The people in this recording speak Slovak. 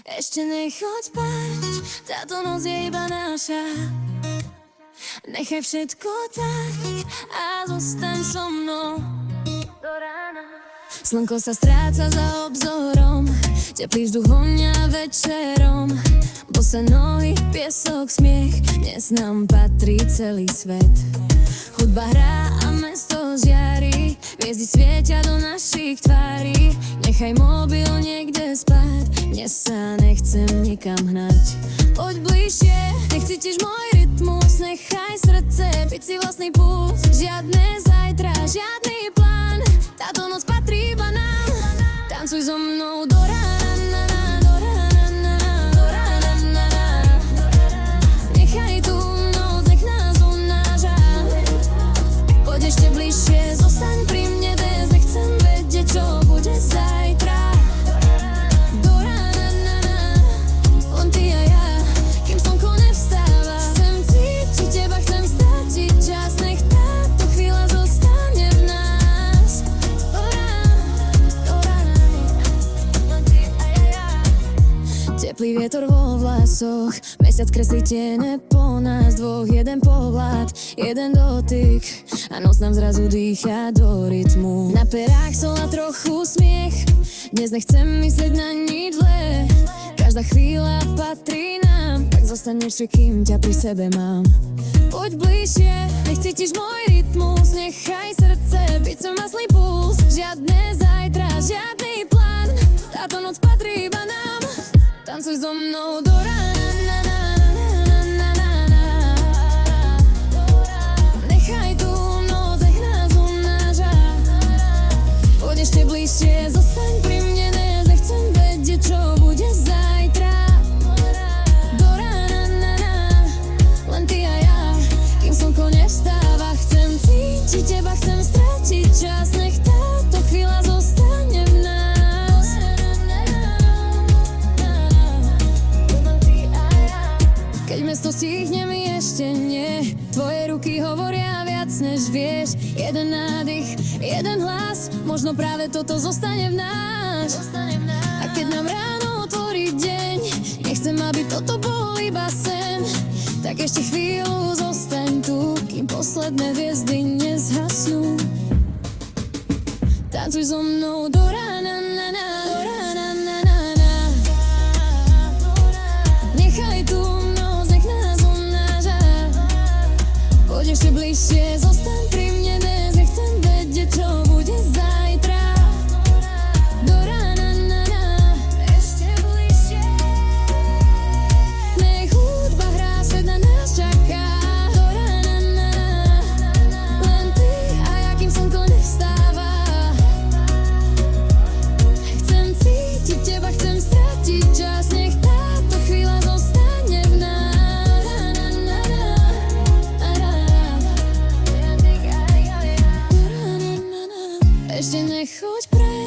Ešte nechoď spať, táto noc je iba naša. Nechaj všetko tak a zostaň so mnou do rána. Slnko sa stráca za obzorom, teplý vzduch vonia večerom. Bose nohy, piesok, smiech, dnes nám patrí celý svet. Hudba hrá a mesto žiari, hviezdy svietia do našich tvári. Nechaj mobil niekde spať, dnes sa nechcem nikam hnať. Poď bližšie, nech cítiš môj rytmus, nechaj srdce byť si vlastný puls. Žiadne zajtra, žiadny plán, táto noc patrí iba nám. Tancuj so mnou do rána, do rána, do rána. Nechaj tú noc, nech nás unáža. Poď ešte bližšie, zostaň pri mne dnes, nechcem vedieť, čo bude zajtra. Do rána, len ty a ja, kým slnko nevstáva. Chcem cítiť teba, chcem stratiť čas, nech táto chvíľa zostane v nás. Do rána, len ty a ja. Teplý vietor vo vlasoch, mesiac kreslí tiene po nás dvoch. Jeden pohľad, jeden dotyk a noc nám zrazu dýcha do rytmu. Na perách sol a trochu smiech, dnes nechcem myslieť na nič zlé. Každá chvíľa patrí nám, tak zostaneš, kým ťa pri sebe mám. Poď bližšie, nech cítiš môj rytmus, nechaj srdce byť som vlastný puls. Žiadne zajtra, žiadny plán, táto noc patrí iba nám. Tancuj so mnou do rána, nechaj tú noc, nech nás unáža. Poď ešte bližšie, zostaň pri mne dnes, nechcem vedieť, čo bude zajtra. Do rána, len ty a ja, kým slnko nevstáva. Chcem cítiť teba, chcem stratiť čas, nech táto chvíľa zostane v nás. Keď mesto stihnem, ešte nie, tvoje ruky hovoria viac než vieš. Jeden nádych, jeden hlas, možno práve toto zostane v nás. A keď nám ráno otvorí deň, nechcem, aby toto bol iba sen. Tak ešte chvíľu zostaň tu, kým posledné hviezdy nezhasnú. Tancuj so mnou do rána, do rána, nechaj tú noc, nech nás unáža. Poď ešte bližšie, zostaň pri mne dnes, nechcem vedieť, čo bude zajtra. Do rána, ešte bližšie. Nech hudba hrá, svet na nás čaká. Do rána, len ty a ja, kým slnko nevstáva. Chcem cítiť teba, chcem stratiť čas, nech táto chvíľa zostane v nás. Ešte nechoď preč,